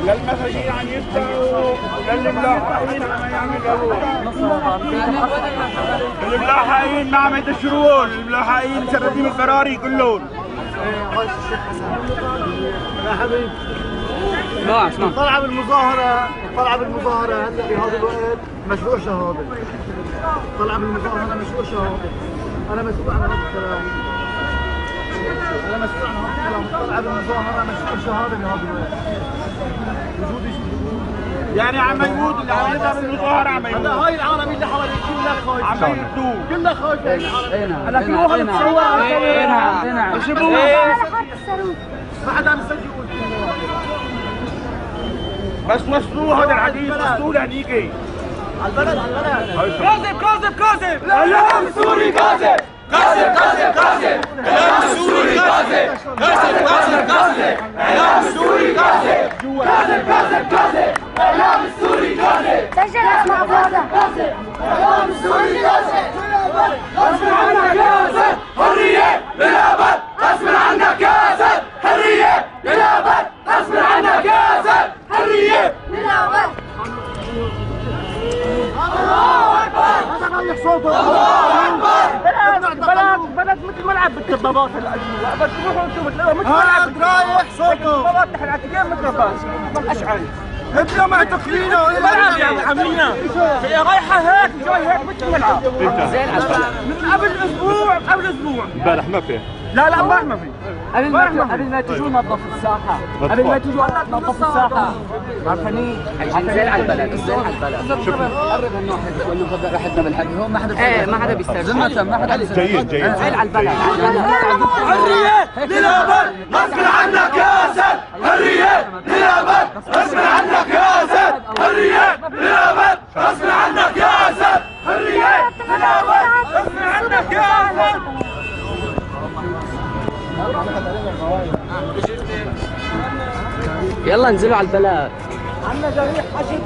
للمساجين عم يفتحوا، للملاحقين عم يعملوا، الملاحقين ما عم يدشرون، الملاحقين مسردين البراري كلهم. يا حبيبي طلع بالمظاهرة هلا بهذا الوقت مشروع شهادة. طلع بالمظاهرة مشروع شهادة. أنا مسؤول عن هذا الكلام. طلع بالمظاهرة مشروع شهادة بهذا الوقت. وجودي يعني عم يموت اللي عم يظهر بالمظاهرة عم يموت. هاي العالمين اللي حواليك كلها خايفة. عم يموتوا. كلها خايفة. أنا في واحد متصور. شوفوا. ما حدا عم يسجل يقول. بس وصلوا هذا الحديث، وصلوا لهنيك. على البلد كاذب الاعلام السوري كاذب الاعلام السوري كاذب الاعلام السوري كاذب الاعلام السوري كاذب سجل اسمع كاذب الاعلام السوري كاذب غصب عنك يا اسد حريه للابد غصب عنك يا اسد حريه للابد غصب عنك يا اسد حريه للابد. الله اكبر هذا رايح صوته. الله اكبر بلد مثل ملعب بالدبابات القديمة. بس تروحوا انتم بتلاقوا مثل ملعب رايح صوته الدبابات تحت العتيقين مثل الراس. اشعل انت ما تقلينا ملعب يعني عاملينها. هي رايحة هيك جاي هيك مثل ملعب. زين على البلد. من قبل اسبوع امبارح ما في. لا ما في. قبل ما تجوا نظفوا الساحة، قبل ما تجوا نظفوا الساحة. عارفين زين على البلد، زين على البلد. قرب انه رحتنا بالحكي، هون ما حدا ايه ما حدا بيسترجع. ما حدا جيد. زين على البلد. حرية للأبد غصب عنك يا أسد حرية للأبد غصب عنك يا أسد حرية للأبد غصب عنك يا أسد حرية للأبد غصب عنك يا أسد. يلا انزلوا على البلد. عندنا جريح حشد.